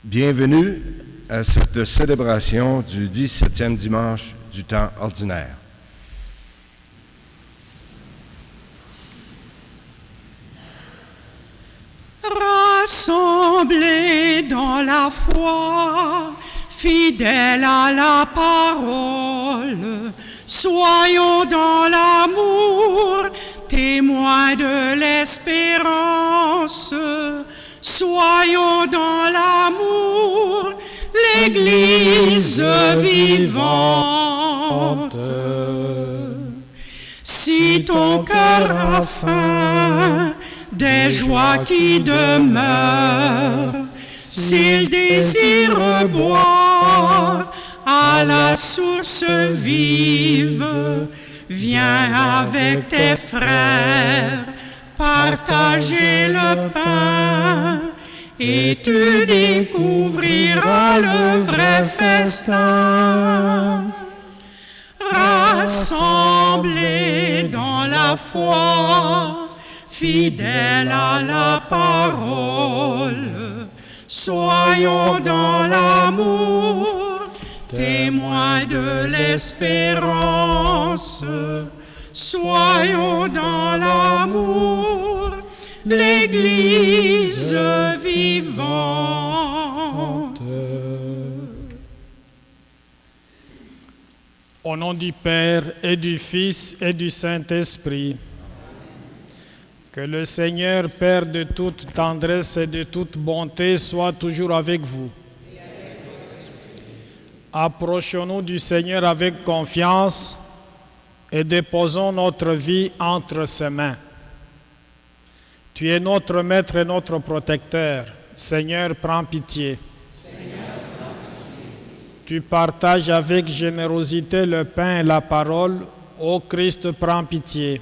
Bienvenue à cette célébration du 17e dimanche du temps ordinaire. Rassemblés dans la foi, fidèles à la parole, soyons dans l'amour, témoins de l'espérance. Soyons dans l'amour, l'Église vivante. Si ton cœur a faim des joies qui demeurent, s'il désire boire à la source vive, viens avec tes frères partager le pain et tu découvriras le vrai festin. Rassemblés dans la foi, fidèles à la parole, soyons dans l'amour, témoins de l'espérance. Soyons dans l'amour, l'Église vivante. Au nom du Père et du Fils et du Saint-Esprit, que le Seigneur, Père de toute tendresse et de toute bonté, soit toujours avec vous. Approchons-nous du Seigneur avec confiance et déposons notre vie entre ses mains. Tu es notre Maître et notre protecteur. Seigneur, prends pitié. Tu partages avec générosité le pain et la parole. Ô Christ, prends pitié.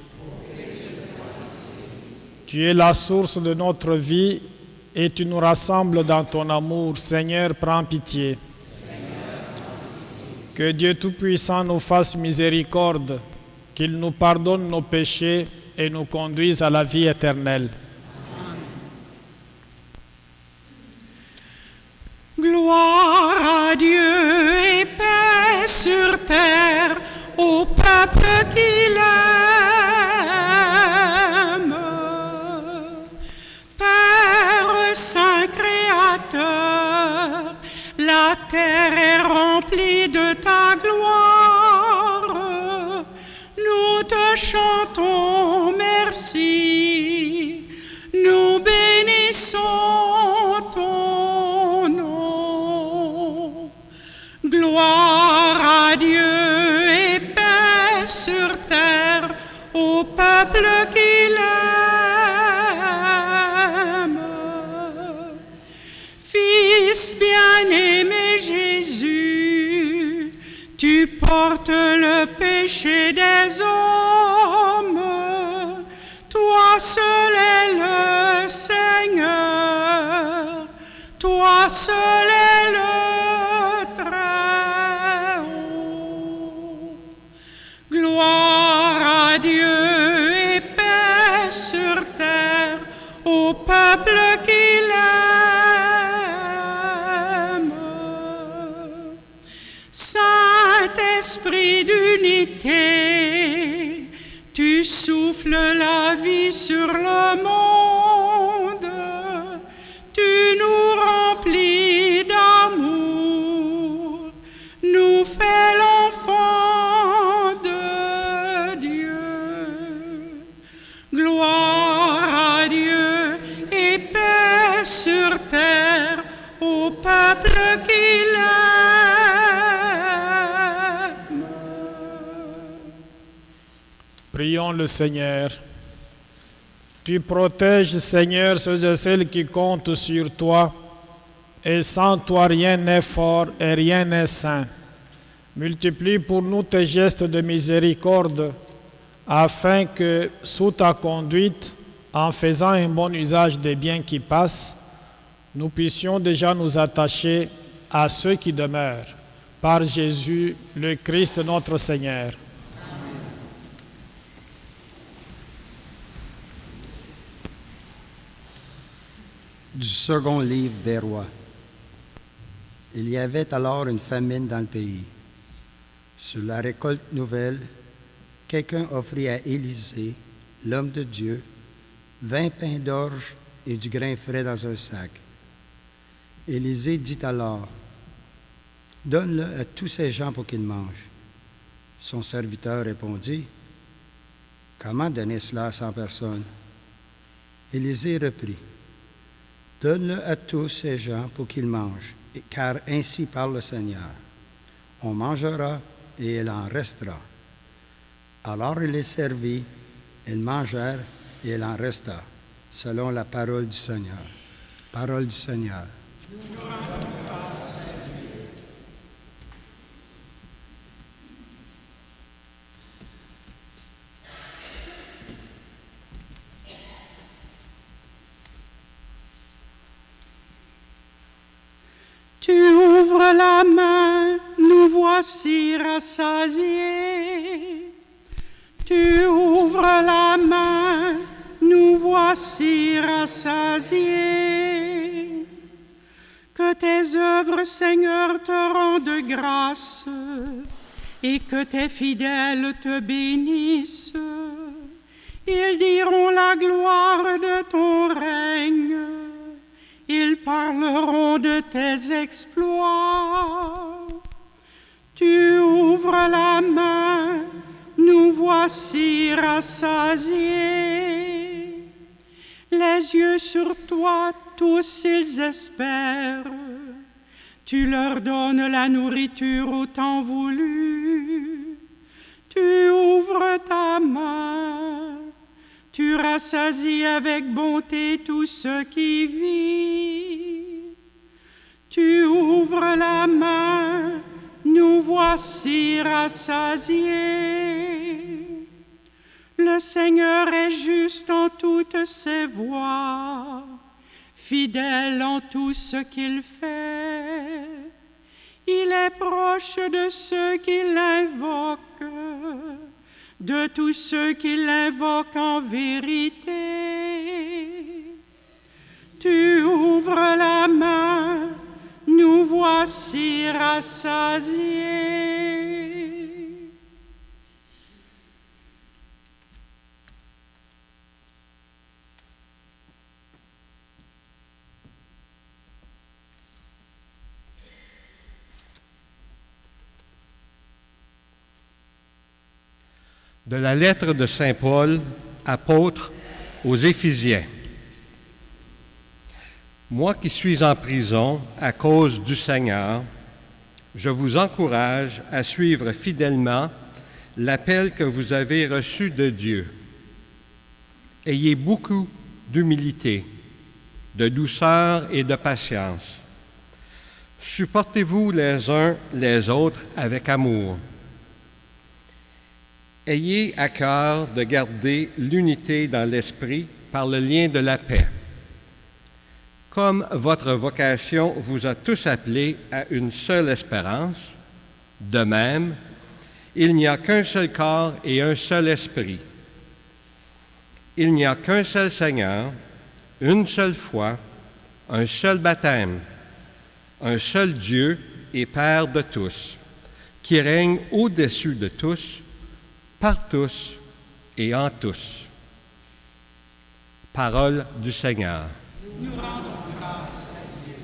Tu es la source de notre vie et tu nous rassembles dans ton amour. Seigneur, prends pitié. Que Dieu Tout-Puissant nous fasse miséricorde, qu'il nous pardonne nos péchés et nous conduise à la vie éternelle. Gloire à Dieu et paix sur terre au peuple qu'il aime. Père Saint Créateur, la terre est remplie de ta gloire. Nous te chantons merci, nous bénissons ton nom. Gloire à Dieu et paix sur terre au peuple qu'il aime. Fils bien-aimé Jésus, tu portes le péché des hommes, toi seul est le Seigneur, toi seul est le Très-Haut. Gloire à Dieu et paix sur terre au peuple qu'il aime. Saint-Esprit d'unité, tu souffles la vie sur le monde, tu nous remplis d'amour, nous fais l'enfant de Dieu. Gloire à Dieu et paix sur terre au peuple qu'il aime. Prions le Seigneur. Tu protèges, Seigneur, ceux et celles qui comptent sur toi, et sans toi rien n'est fort et rien n'est saint. Multiplie pour nous tes gestes de miséricorde, afin que, sous ta conduite, en faisant un bon usage des biens qui passent, nous puissions déjà nous attacher à ceux qui demeurent, par Jésus, le Christ notre Seigneur. Du second livre des rois. Il y avait alors une famine dans le pays. Sur la récolte nouvelle, quelqu'un offrit à Élisée, l'homme de Dieu, 20 pains d'orge et du grain frais dans un sac. Élisée dit alors, « Donne-le à tous ces gens pour qu'ils mangent. » Son serviteur répondit, « Comment donner cela à 100 personnes? » Élisée reprit, « Donne-le à tous ces gens pour qu'ils mangent, car ainsi parle le Seigneur. On mangera et il en restera. » Alors il les servit, ils mangèrent et il en resta, selon la parole du Seigneur. Parole du Seigneur. Tu ouvres la main, nous voici rassasiés. Tu ouvres la main, nous voici rassasiés. Que tes œuvres, Seigneur, te rendent grâce et que tes fidèles te bénissent. Ils diront la gloire de ton règne. Ils parleront de tes exploits. Tu ouvres la main, nous voici rassasiés. Les yeux sur toi, tous ils espèrent. Tu leur donnes la nourriture au temps voulu. Tu ouvres ta main. Tu rassasies avec bonté tout ce qui vit. Tu ouvres la main, nous voici rassasiés. Le Seigneur est juste en toutes ses voies, fidèle en tout ce qu'il fait. Il est proche de ceux qui l'invoquent, de tous ceux qui l'invoquent en vérité. Tu ouvres la main, nous voici rassasiés. De la lettre de Saint Paul, apôtre aux Éphésiens. Moi qui suis en prison à cause du Seigneur, je vous encourage à suivre fidèlement l'appel que vous avez reçu de Dieu. Ayez beaucoup d'humilité, de douceur et de patience. Supportez-vous les uns les autres avec amour. Ayez à cœur de garder l'unité dans l'esprit par le lien de la paix. Comme votre vocation vous a tous appelés à une seule espérance, de même, il n'y a qu'un seul corps et un seul esprit. Il n'y a qu'un seul Seigneur, une seule foi, un seul baptême, un seul Dieu et Père de tous, qui règne au-dessus de tous, par tous et en tous. Parole du Seigneur. Nous rendons grâce à Dieu.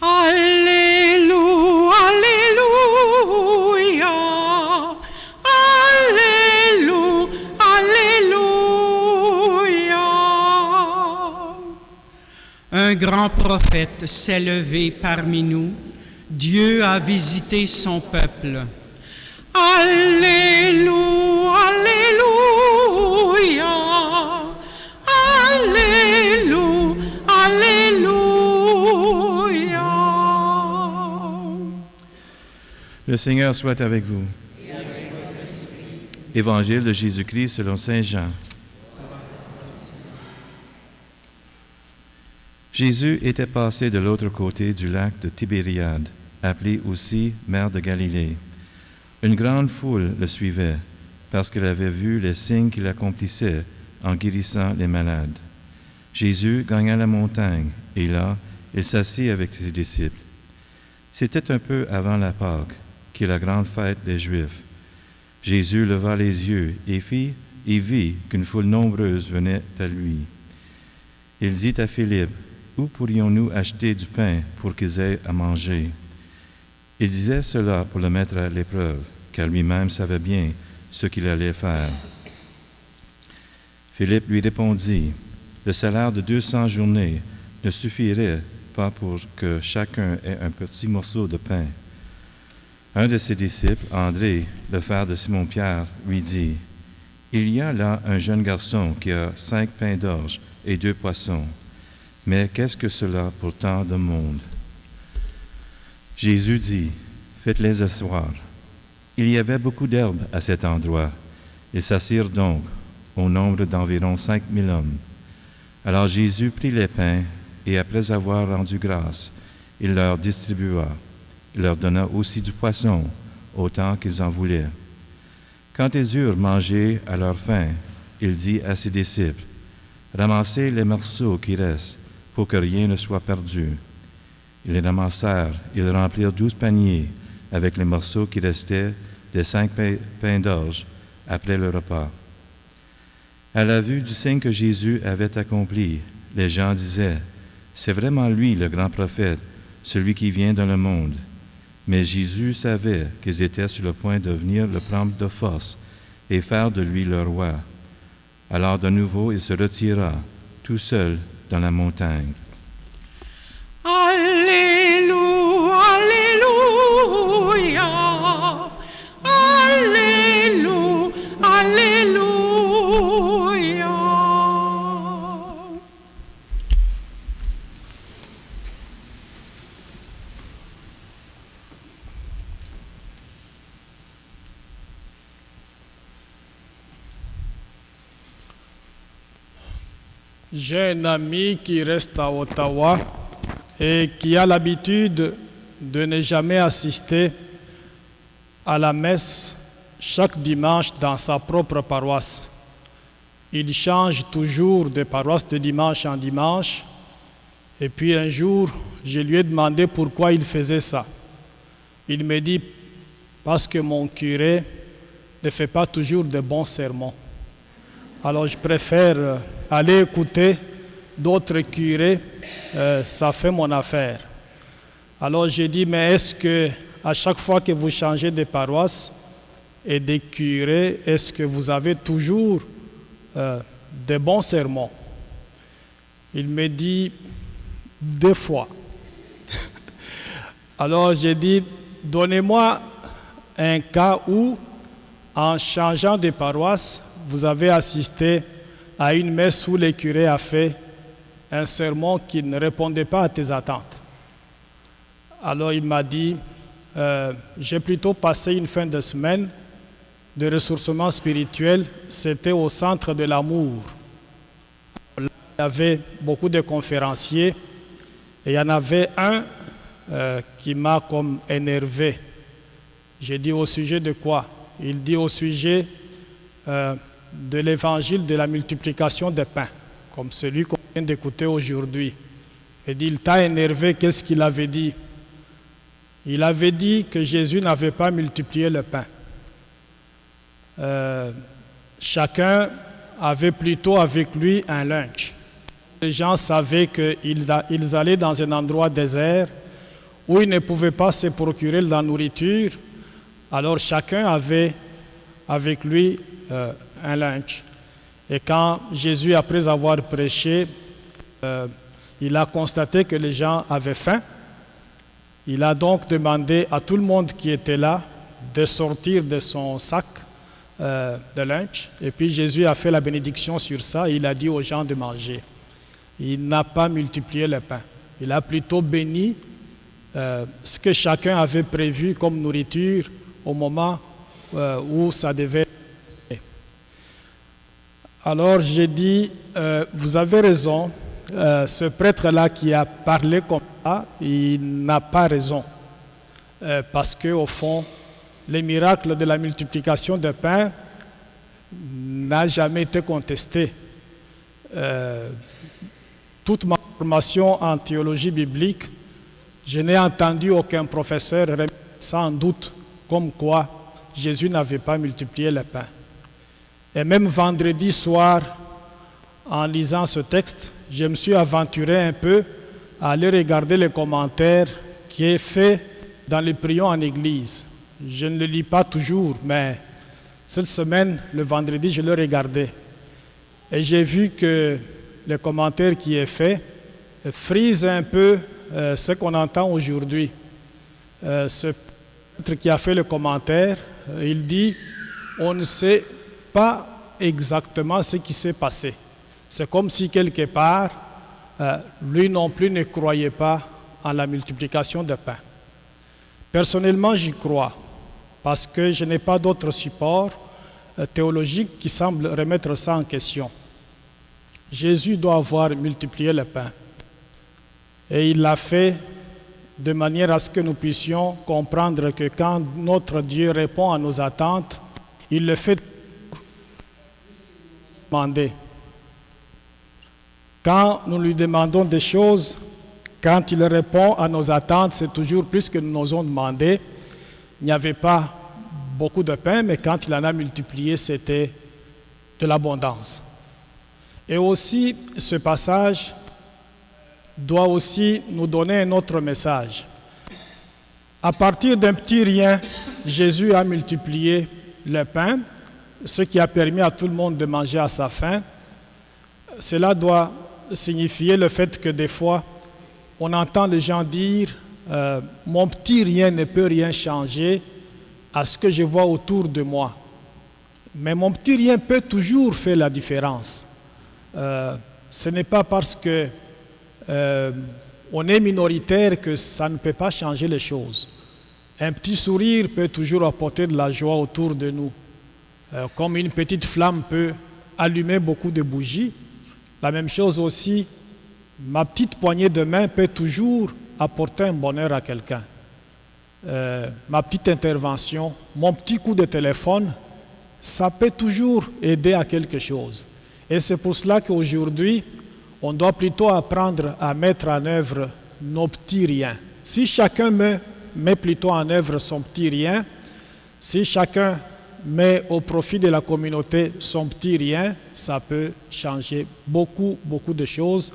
Alléluia, Alléluia, Alléluia, Alléluia. Un grand prophète s'est levé parmi nous. Dieu a visité son peuple. Alléluia, Alléluia, Alléluia, Alléluia. Le Seigneur soit avec vous. Évangile de Jésus-Christ selon saint Jean. Jésus était passé de l'autre côté du lac de Tibériade, appelé aussi mer de Galilée. Une grande foule le suivait, parce qu'elle avait vu les signes qu'il accomplissait en guérissant les malades. Jésus gagna la montagne, et là, il s'assit avec ses disciples. C'était un peu avant la Pâque, qui est la grande fête des Juifs. Jésus leva les yeux et vit qu'une foule nombreuse venait à lui. Il dit à Philippe, « Où pourrions-nous acheter du pain pour qu'ils aient à manger? » Il disait cela pour le mettre à l'épreuve, car lui-même savait bien ce qu'il allait faire. Philippe lui répondit, « Le salaire de 200 journées ne suffirait pas pour que chacun ait un petit morceau de pain. » Un de ses disciples, André, le frère de Simon-Pierre, lui dit, « Il y a là un jeune garçon qui a 5 pains d'orge et 2 poissons. Mais qu'est-ce que cela pour tant de monde? » Jésus dit, « Faites-les asseoir. » Il y avait beaucoup d'herbes à cet endroit. Ils s'assirent donc, au nombre d'environ 5000 hommes. Alors Jésus prit les pains, et après avoir rendu grâce, il leur distribua. Il leur donna aussi du poisson, autant qu'ils en voulaient. Quand ils eurent mangé à leur faim, il dit à ses disciples, « Ramassez les morceaux qui restent, pour que rien ne soit perdu. » Ils les ramassèrent, ils remplirent 12 paniers avec les morceaux qui restaient des 5 pains d'orge après le repas. À la vue du signe que Jésus avait accompli, les gens disaient, « C'est vraiment lui le grand prophète, celui qui vient dans le monde. » Mais Jésus savait qu'ils étaient sur le point de venir le prendre de force et faire de lui le roi. Alors de nouveau il se retira, tout seul, dans la montagne. Alléluia, Alléluia, Alléluia, Alléluia. J'ai un ami qui reste à Ottawa et qui a l'habitude de ne jamais assister à la messe chaque dimanche dans sa propre paroisse. Il change toujours de paroisse de dimanche en dimanche. Et puis un jour, je lui ai demandé pourquoi il faisait ça. Il me dit, parce que mon curé ne fait pas toujours de bons sermons. Alors je préfère aller écouter d'autres curés, ça fait mon affaire. Alors j'ai dit, mais est-ce que à chaque fois que vous changez de paroisse et de curés, est-ce que vous avez toujours de bons sermons? Il me dit, 2 fois. Alors j'ai dit, donnez-moi un cas où, en changeant de paroisse, vous avez assisté à une messe où le curé a fait un sermon qui ne répondait pas à tes attentes. Alors il m'a dit, j'ai plutôt passé une fin de semaine de ressourcement spirituel, c'était au Centre de l'Amour. Là, il y avait beaucoup de conférenciers et il y en avait un qui m'a comme énervé. J'ai dit, au sujet de quoi? Il dit, au sujet de l'évangile de la multiplication des pains, comme celui qu'on vient d'écouter aujourd'hui. Il dit, il t'a énervé, qu'est-ce qu'il avait dit? Il avait dit que Jésus n'avait pas multiplié le pain. Chacun avait plutôt avec lui un lunch. Les gens savaient qu'ils allaient dans un endroit désert où ils ne pouvaient pas se procurer de la nourriture, alors chacun avait avec lui un lunch. Et quand Jésus, après avoir prêché, il a constaté que les gens avaient faim, il a donc demandé à tout le monde qui était là de sortir de son sac de lunch. Et puis Jésus a fait la bénédiction sur ça et il a dit aux gens de manger. Il n'a pas multiplié le pain. Il a plutôt béni ce que chacun avait prévu comme nourriture au moment où ça devait. Alors j'ai dit, vous avez raison, ce prêtre-là qui a parlé comme ça, il n'a pas raison. Parce qu'au fond, le miracle de la multiplication de pain n'a jamais été contesté. toute ma formation en théologie biblique, je n'ai entendu aucun professeur remettre sans doute comme quoi Jésus n'avait pas multiplié les pains. Et même vendredi soir, en lisant ce texte, je me suis aventuré un peu à aller regarder les commentaires qui est fait dans les prions en église. Je ne le lis pas toujours, mais cette semaine, le vendredi, je le regardais. Et j'ai vu que le commentaire qui est fait frise un peu ce qu'on entend aujourd'hui. Ce prêtre qui a fait le commentaire, il dit « On ne sait pas exactement ce qui s'est passé ». C'est comme si quelque part, lui non plus ne croyait pas en la multiplication des pains. Personnellement, j'y crois, parce que je n'ai pas d'autre support théologique qui semble remettre ça en question. Jésus doit avoir multiplié le pain. Et il l'a fait de manière à ce que nous puissions comprendre que quand notre Dieu répond à nos attentes, il le fait demander. Quand nous lui demandons des choses, quand il répond à nos attentes, c'est toujours plus que nous n'osons demander. Il n'y avait pas beaucoup de pain, mais quand il en a multiplié, c'était de l'abondance. Et aussi, ce passage doit aussi nous donner un autre message. À partir d'un petit rien, Jésus a multiplié le pain, ce qui a permis à tout le monde de manger à sa faim. Cela doit signifier le fait que des fois, on entend les gens dire « Mon petit rien ne peut rien changer à ce que je vois autour de moi. » Mais mon petit rien peut toujours faire la différence. Ce n'est pas parce que on est minoritaire que ça ne peut pas changer les choses. Un petit sourire peut toujours apporter de la joie autour de nous. Comme une petite flamme peut allumer beaucoup de bougies, la même chose aussi, ma petite poignée de main peut toujours apporter un bonheur à quelqu'un. Ma petite intervention, mon petit coup de téléphone, ça peut toujours aider à quelque chose. Et c'est pour cela qu'aujourd'hui, on doit plutôt apprendre à mettre en œuvre nos petits riens. Si chacun met plutôt en œuvre son petit rien, si chacun met au profit de la communauté son petit rien, ça peut changer beaucoup de choses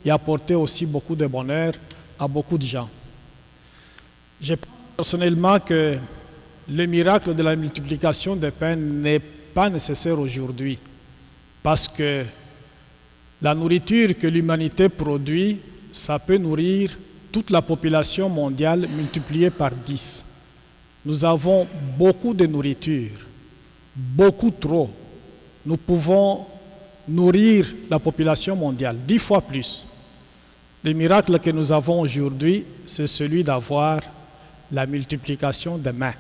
et apporter aussi beaucoup de bonheur à beaucoup de gens. Je pense personnellement que le miracle de la multiplication des pains n'est pas nécessaire aujourd'hui, parce que la nourriture que l'humanité produit, ça peut nourrir toute la population mondiale multipliée par 10. Nous avons beaucoup de nourriture, beaucoup trop. Nous pouvons nourrir la population mondiale 10 fois plus. Le miracle que nous avons aujourd'hui, c'est celui d'avoir la multiplication des mains.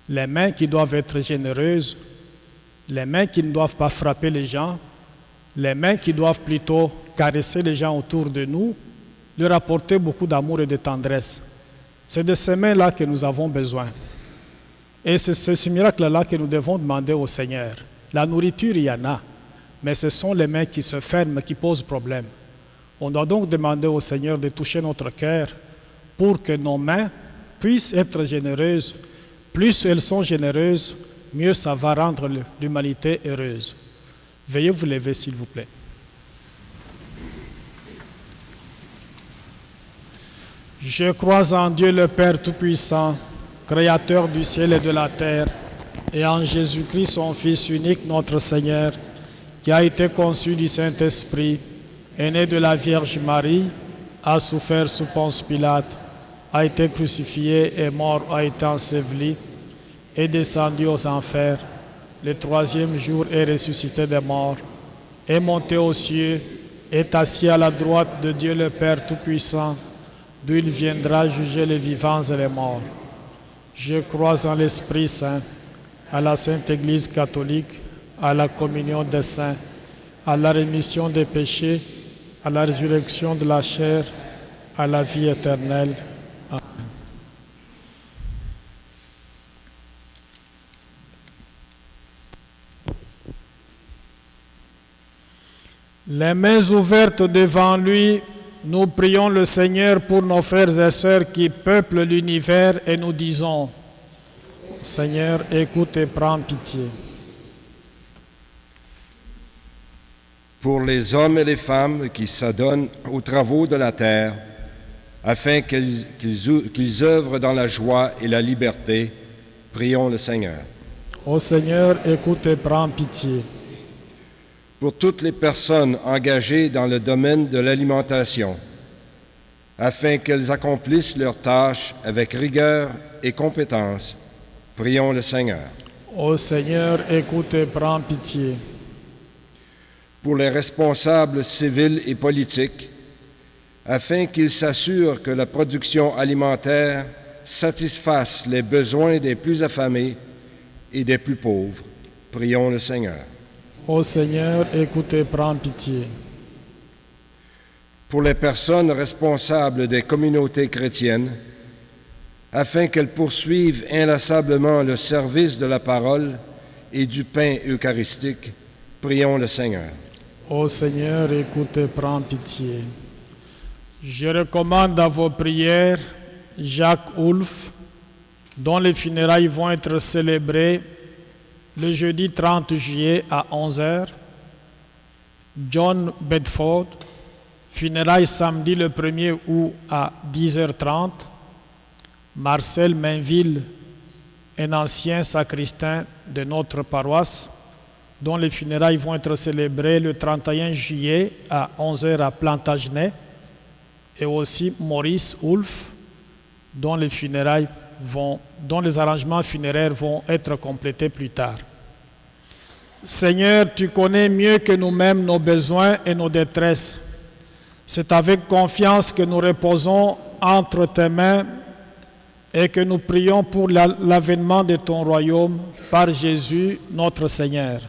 Les mains qui doivent être généreuses, les mains qui ne doivent pas frapper les gens, les mains qui doivent plutôt caresser les gens autour de nous, leur apporter beaucoup d'amour et de tendresse. C'est de ces mains-là que nous avons besoin. Et c'est ce miracle-là que nous devons demander au Seigneur. La nourriture, il y en a, mais ce sont les mains qui se ferment, qui posent problème. On doit donc demander au Seigneur de toucher notre cœur pour que nos mains puissent être généreuses. Plus elles sont généreuses, mieux ça va rendre l'humanité heureuse. Veuillez vous lever, s'il vous plaît. Je crois en Dieu le Père Tout-Puissant, Créateur du ciel et de la terre, et en Jésus-Christ, son Fils unique, notre Seigneur, qui a été conçu du Saint-Esprit, est né de la Vierge Marie, a souffert sous Ponce Pilate, a été crucifié et mort, a été enseveli, est descendu aux enfers. Le troisième jour est ressuscité des morts, est monté aux cieux, est assis à la droite de Dieu le Père Tout-Puissant, d'où il viendra juger les vivants et les morts. Je crois en l'Esprit Saint, à la Sainte Église catholique, à la communion des saints, à la rémission des péchés, à la résurrection de la chair, à la vie éternelle. Amen. Les mains ouvertes devant lui, nous prions le Seigneur pour nos frères et sœurs qui peuplent l'univers et nous disons, Seigneur, écoute et prends pitié. Pour les hommes et les femmes qui s'adonnent aux travaux de la terre, afin qu'ils œuvrent dans la joie et la liberté, prions le Seigneur. Ô Seigneur, écoute et prends pitié. Pour toutes les personnes engagées dans le domaine de l'alimentation, afin qu'elles accomplissent leurs tâches avec rigueur et compétence, prions le Seigneur. Ô Seigneur, écoute et prends pitié. Pour les responsables civils et politiques, afin qu'ils s'assurent que la production alimentaire satisfasse les besoins des plus affamés et des plus pauvres, prions le Seigneur. Ô Seigneur, écoute et prends pitié. Pour les personnes responsables des communautés chrétiennes, afin qu'elles poursuivent inlassablement le service de la parole et du pain eucharistique, prions le Seigneur. Ô Seigneur, écoute et prends pitié. Je recommande à vos prières Jacques Wolf, dont les funérailles vont être célébrées le jeudi 30 juillet à 11h. John Bedford, funérailles samedi le 1er août à 10h30. Marcel Mainville, un ancien sacristain de notre paroisse, dont les funérailles vont être célébrées le 31 juillet à 11h à Plantagenet, et aussi Maurice Wolf, dont les arrangements funéraires vont être complétés plus tard. Seigneur, tu connais mieux que nous-mêmes nos besoins et nos détresses. C'est avec confiance que nous reposons entre tes mains et que nous prions pour l'avènement de ton royaume par Jésus notre Seigneur.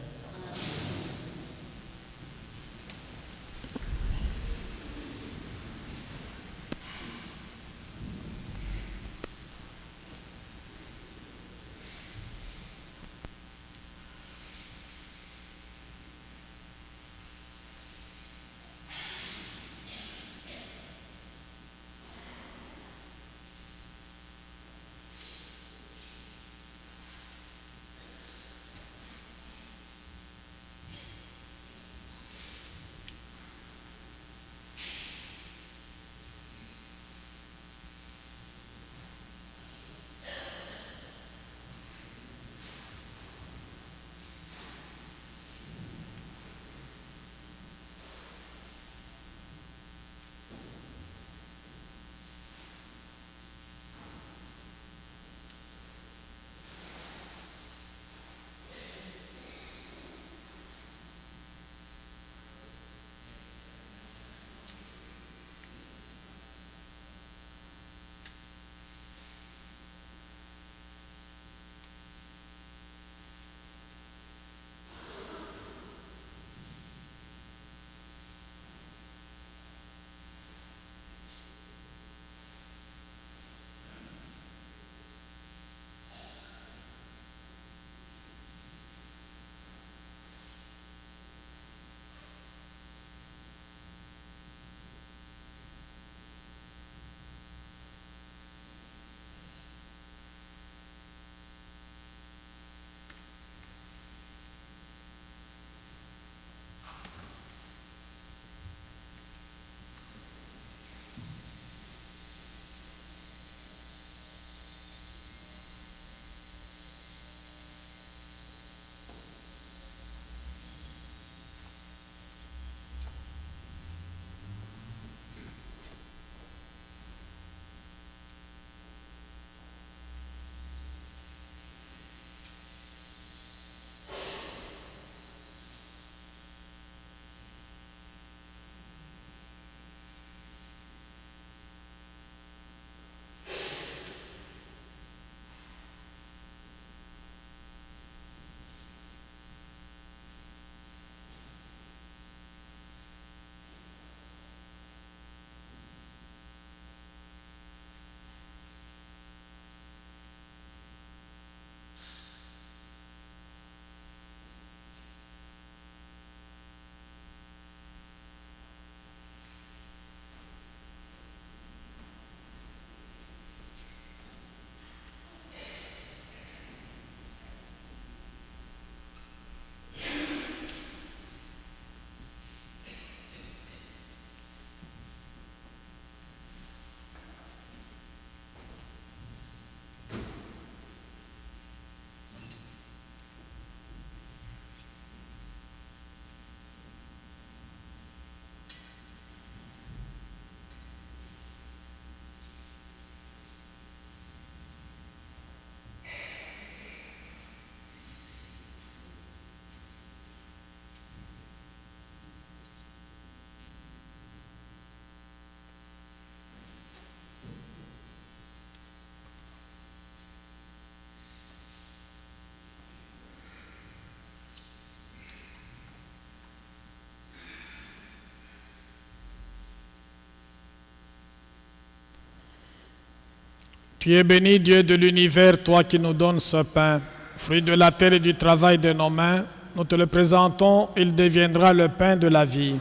Tu es béni, Dieu de l'univers, toi qui nous donnes ce pain, fruit de la terre et du travail de nos mains. Nous te le présentons, il deviendra le pain de la vie.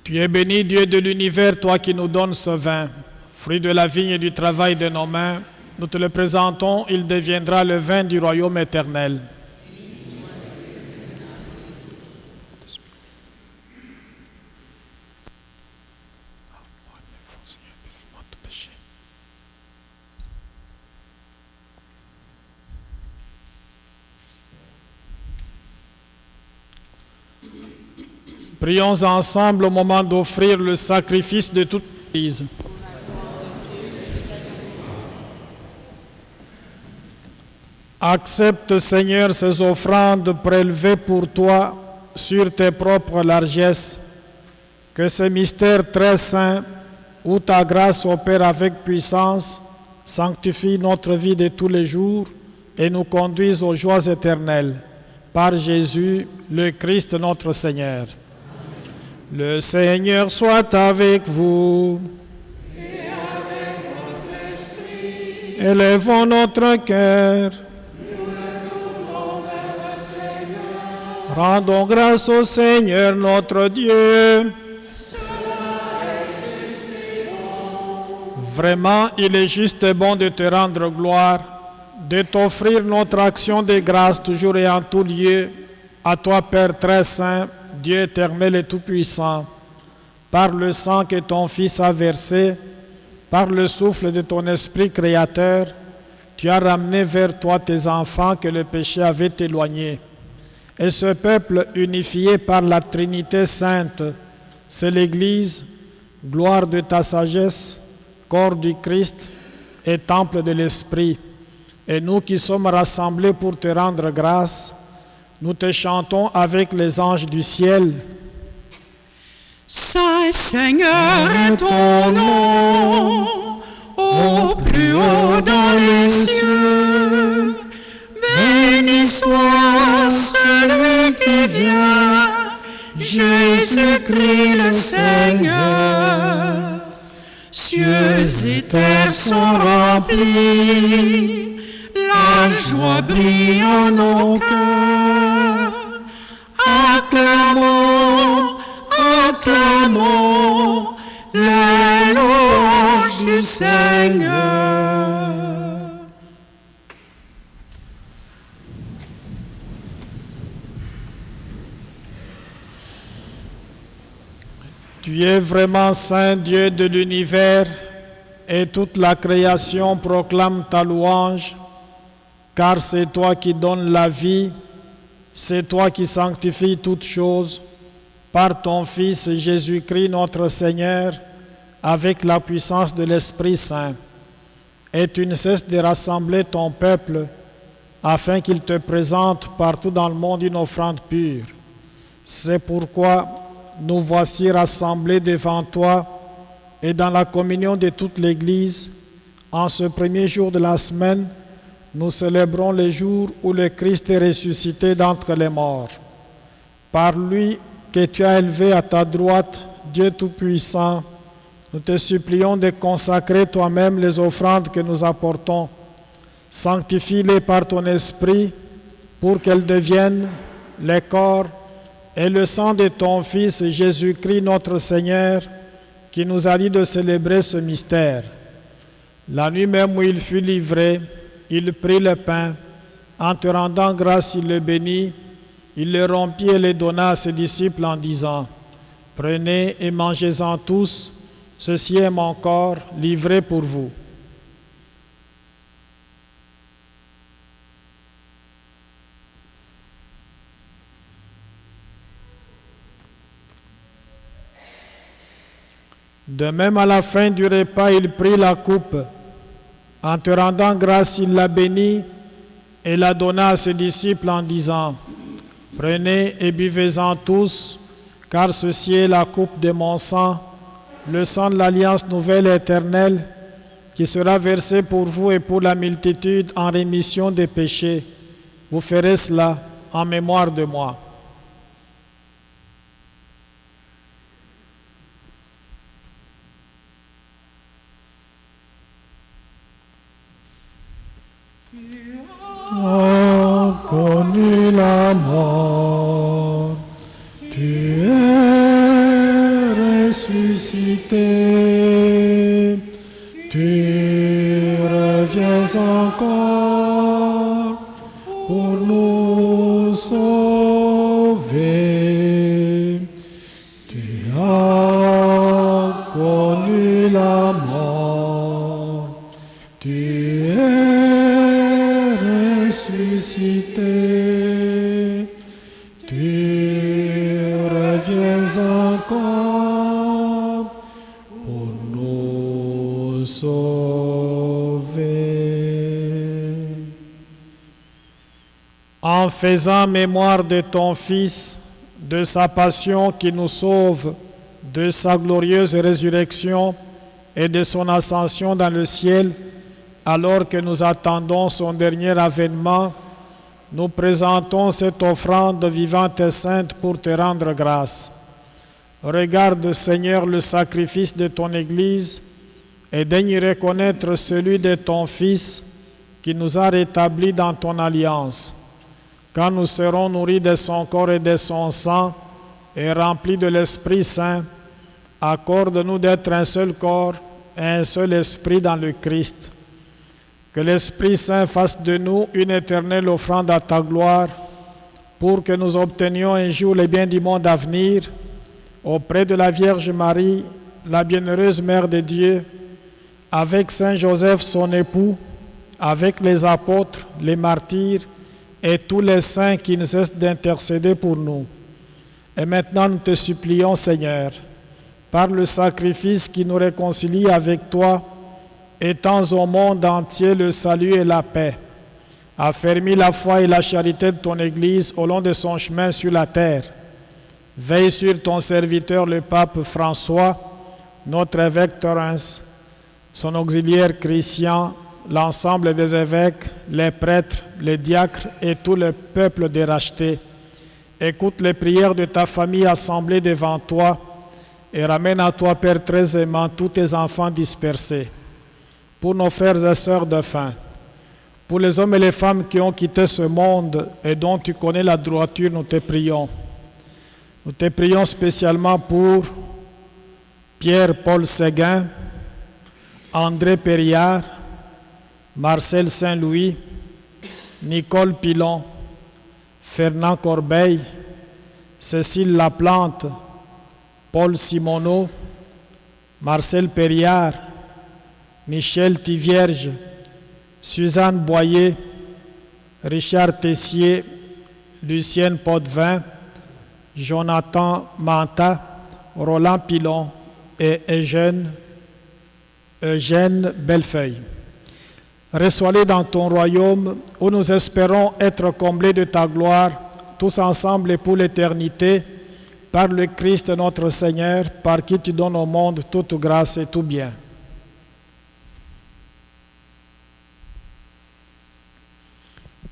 Tu es béni, Dieu de l'univers, toi qui nous donnes ce vin, fruit de la vigne et du travail de nos mains. Nous te le présentons, il deviendra le vin du royaume éternel. Prions ensemble au moment d'offrir le sacrifice de toute l'Église. Accepte, Seigneur, ces offrandes prélevées pour toi sur tes propres largesses, que ces mystères très saints, où ta grâce opère avec puissance, sanctifie notre vie de tous les jours et nous conduise aux joies éternelles. Par Jésus, le Christ notre Seigneur. Le Seigneur soit avec vous. Et avec votre esprit. Élevons notre cœur. Nous le tournons vers le Seigneur. Rendons grâce au Seigneur notre Dieu. Cela est juste et bon. Vraiment, il est juste et bon de te rendre gloire, de t'offrir notre action de grâce toujours et en tout lieu, à toi, Père très saint, Dieu éternel et tout-puissant, par le sang que ton Fils a versé, par le souffle de ton Esprit créateur, tu as ramené vers toi tes enfants que le péché avait éloignés. Et ce peuple unifié par la Trinité sainte, c'est l'Église, gloire de ta sagesse, corps du Christ et temple de l'Esprit. Et nous qui sommes rassemblés pour te rendre grâce, nous te chantons avec les anges du ciel. Saint Seigneur est ton nom, au plus haut dans les cieux. Béni soit celui qui vient, Jésus-Christ le Seigneur. Cieux et terre sont remplis, la joie brille en nos cœurs. Acclamons, acclamons les louanges du Seigneur. Tu es vraiment saint, Dieu de l'univers, et toute la création proclame ta louange, car c'est toi qui donnes la vie, c'est toi qui sanctifies toutes choses, par ton Fils Jésus-Christ notre Seigneur, avec la puissance de l'Esprit Saint. Et tu ne cesses de rassembler ton peuple, afin qu'il te présente partout dans le monde une offrande pure. C'est pourquoi nous voici rassemblés devant toi et dans la communion de toute l'Église, en ce premier jour de la semaine, nous célébrons le jour où le Christ est ressuscité d'entre les morts. Par lui que tu as élevé à ta droite, Dieu Tout-Puissant, nous te supplions de consacrer toi-même les offrandes que nous apportons. Sanctifie-les par ton Esprit pour qu'elles deviennent les corps et le sang de ton Fils Jésus-Christ notre Seigneur, qui nous a dit de célébrer ce mystère. La nuit même où il fut livré, il prit le pain. En te rendant grâce, il le bénit. Il le rompit et le donna à ses disciples en disant, « Prenez et mangez-en tous, ceci est mon corps livré pour vous. » De même, à la fin du repas, il prit la coupe. En te rendant grâce, il la bénit et la donna à ses disciples en disant, « Prenez et buvez-en tous, car ceci est la coupe de mon sang, le sang de l'alliance nouvelle et éternelle, qui sera versé pour vous et pour la multitude en rémission des péchés. Vous ferez cela en mémoire de moi. » a connu la mort, tu es ressuscité, tu reviens encore pour nous sauver. Tu as connu la mort, tu es ressuscité, tu reviens encore pour nous sauver. En faisant mémoire de ton Fils, de sa passion qui nous sauve, de sa glorieuse résurrection et de son ascension dans le ciel, alors que nous attendons son dernier avènement, nous présentons cette offrande vivante et sainte pour te rendre grâce. Regarde, Seigneur, le sacrifice de ton Église et daigne reconnaître celui de ton Fils qui nous a rétablis dans ton alliance. Quand nous serons nourris de son corps et de son sang et remplis de l'Esprit Saint, accorde-nous d'être un seul corps et un seul esprit dans le Christ. Que l'Esprit Saint fasse de nous une éternelle offrande à ta gloire, pour que nous obtenions un jour les biens du monde à venir, auprès de la Vierge Marie, la bienheureuse Mère de Dieu, avec Saint Joseph son époux, avec les apôtres, les martyrs et tous les saints qui ne cessent d'intercéder pour nous. Et maintenant nous te supplions, Seigneur, par le sacrifice qui nous réconcilie avec toi, étends au monde entier le salut et la paix. Affermis la foi et la charité de ton Église au long de son chemin sur la terre. Veille sur ton serviteur le pape François, notre évêque Torrens, son auxiliaire Christian, l'ensemble des évêques, les prêtres, les diacres et tout le peuple des rachetés. Écoute les prières de ta famille assemblée devant toi et ramène à toi, Père très aimant, tous tes enfants dispersés. Pour nos frères et sœurs défunts, pour les hommes et les femmes qui ont quitté ce monde et dont tu connais la droiture, nous te prions. Nous te prions spécialement pour Pierre-Paul Séguin, André Perriard, Marcel Saint-Louis, Nicole Pilon, Fernand Corbeil, Cécile Laplante, Paul Simoneau, Marcel Perriard, Michel Tivierge, Suzanne Boyer, Richard Tessier, Lucienne Potvin, Jonathan Manta, Roland Pilon et Eugène Bellefeuille. Reçois-les dans ton royaume où nous espérons être comblés de ta gloire, tous ensemble et pour l'éternité, par le Christ notre Seigneur, par qui tu donnes au monde toute grâce et tout bien.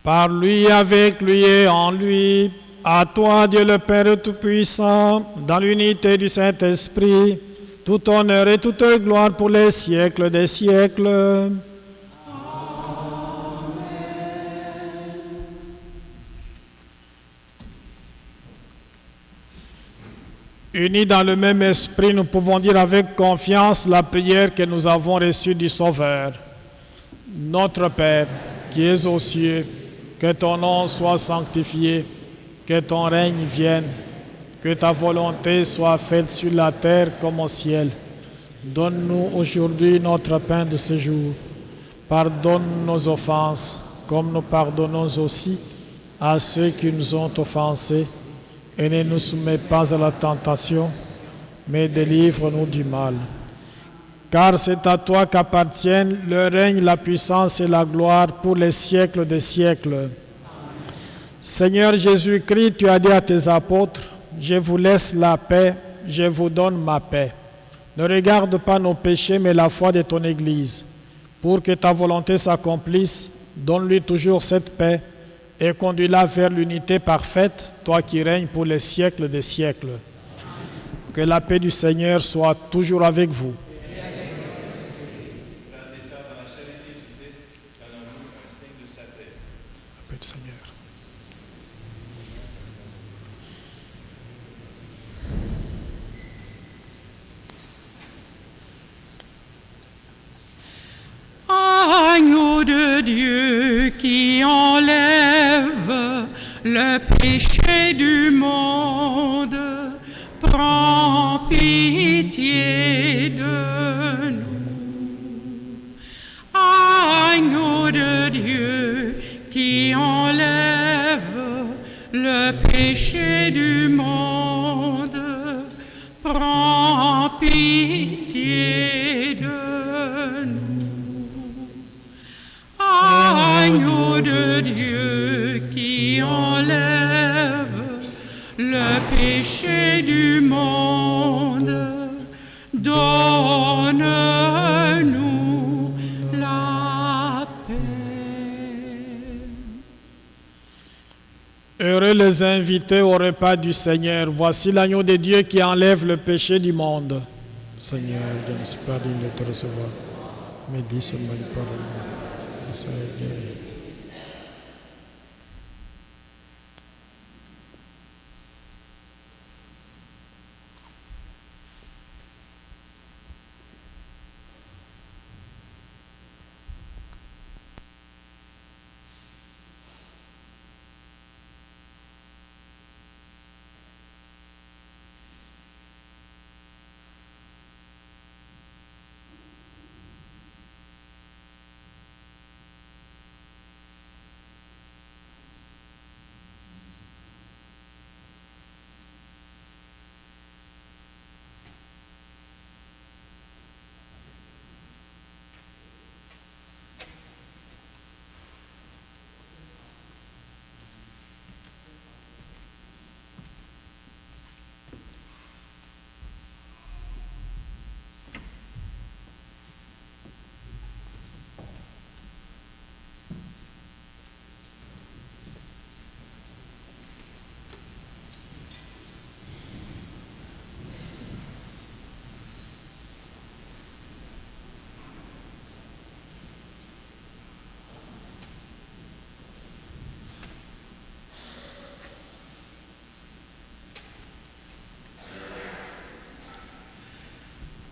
Par lui, avec lui et en lui, à toi, Dieu le Père Tout-Puissant, dans l'unité du Saint-Esprit, tout honneur et toute gloire pour les siècles des siècles. Unis dans le même esprit, nous pouvons dire avec confiance la prière que nous avons reçue du Sauveur. Notre Père, qui es aux cieux, que ton nom soit sanctifié, que ton règne vienne, que ta volonté soit faite sur la terre comme au ciel. Donne-nous aujourd'hui notre pain de ce jour. Pardonne nos offenses, comme nous pardonnons aussi à ceux qui nous ont offensés. Et ne nous soumets pas à la tentation, mais délivre-nous du mal. Car c'est à toi qu'appartiennent le règne, la puissance et la gloire pour les siècles des siècles. Seigneur Jésus-Christ, tu as dit à tes apôtres, « Je vous laisse la paix, je vous donne ma paix. » Ne regarde pas nos péchés, mais la foi de ton Église. Pour que ta volonté s'accomplisse, donne-lui toujours cette paix et conduis-la vers l'unité parfaite, toi qui règnes pour les siècles des siècles. Que la paix du Seigneur soit toujours avec vous. Frères et sœurs, dans la charité du Christ, donnons-nous un signe de du Seigneur. Agneau de Dieu qui enlève le péché du monde, prends pitié de nous. Agneau de Dieu qui enlève le péché du monde, prends pitié de nous. Agneau de Dieu qui enlève le péché du monde, donne-nous la paix. Heureux les invités au repas du Seigneur. Voici l'agneau de Dieu qui enlève le péché du monde. Seigneur, je ne suis pas digne de te recevoir, mais dis seulement une parole. Seigneur.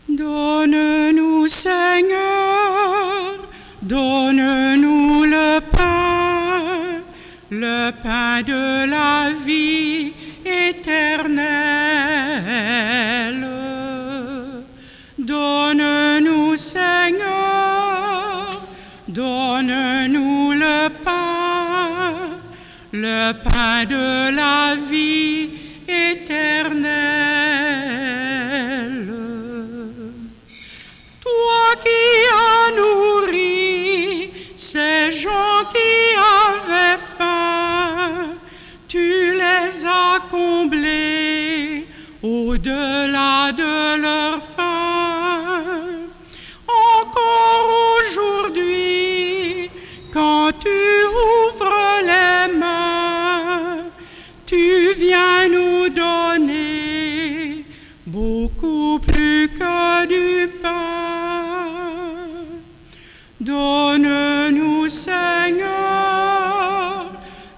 Donne-nous, Seigneur, donne-nous le pain de la vie éternelle. Donne-nous, Seigneur, donne-nous le pain de la vie éternelle. Toi qui as nourri ces gens qui avaient faim, tu les as comblés au-delà de leur faim. Encore aujourd'hui, quand tu ouvres les mains, tu viens nous donner beaucoup plus que du pain. Donne-nous, Seigneur,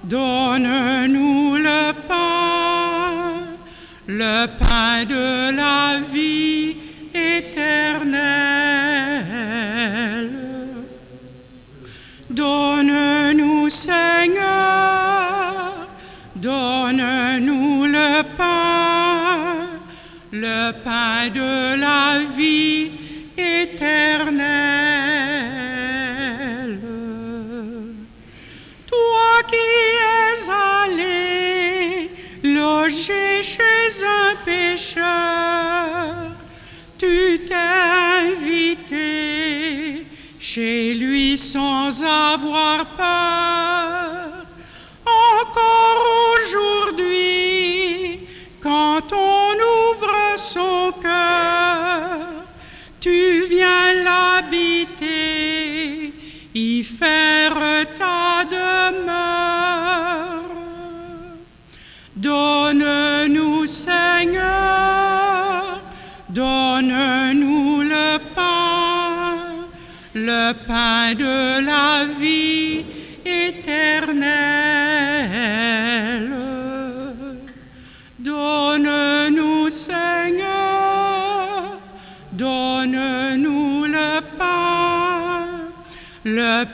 donne-nous le pain de la vie éternelle. Donne-nous, Seigneur, donne-nous le pain de la vie éternelle. Toi qui es allé loger chez un pécheur, tu t'es invité chez lui sans avoir peur. Encore aujourd'hui, quand on ouvre son cœur, tu viens l'habiter, y faire ta demeure. Donne-nous, Seigneur, donne-nous le pain de la vie éternelle. Donne-nous, Seigneur, donne-nous le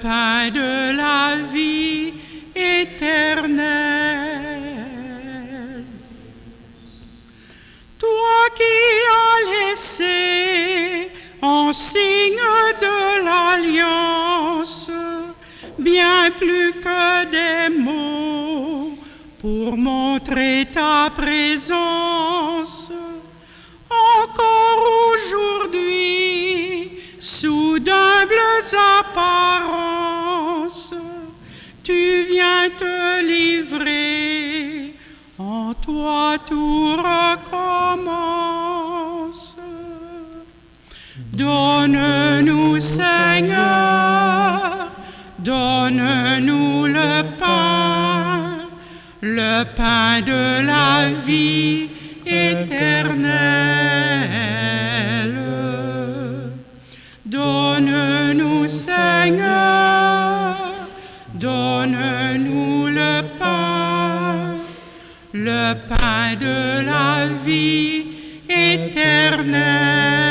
pain de la vie éternelle. Toi qui as laissé en signe de l'alliance bien plus que des mots pour montrer ta présence, encore aujourd'hui, sous d'humbles apparences, tu viens te livrer, en toi tout recommence. Donne-nous, Seigneur, donne-nous le pain de la vie éternelle. Donne-nous, Seigneur, donne-nous le pain de la vie éternelle.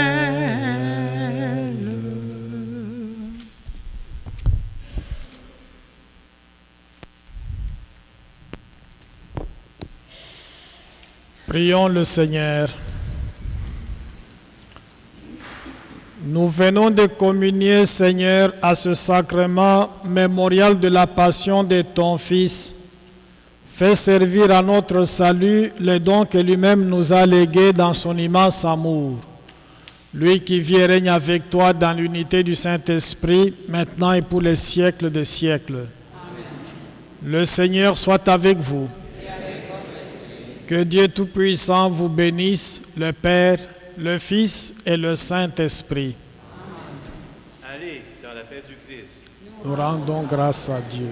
Prions le Seigneur. Nous venons de communier, Seigneur, à ce sacrement mémorial de la passion de ton Fils. Fais servir à notre salut les dons que lui-même nous a légués dans son immense amour. Lui qui vit et règne avec toi dans l'unité du Saint-Esprit, maintenant et pour les siècles des siècles. Amen. Le Seigneur soit avec vous. Que Dieu Tout-Puissant vous bénisse, le Père, le Fils et le Saint-Esprit. Allez dans la paix du Christ. Nous rendons grâce à Dieu.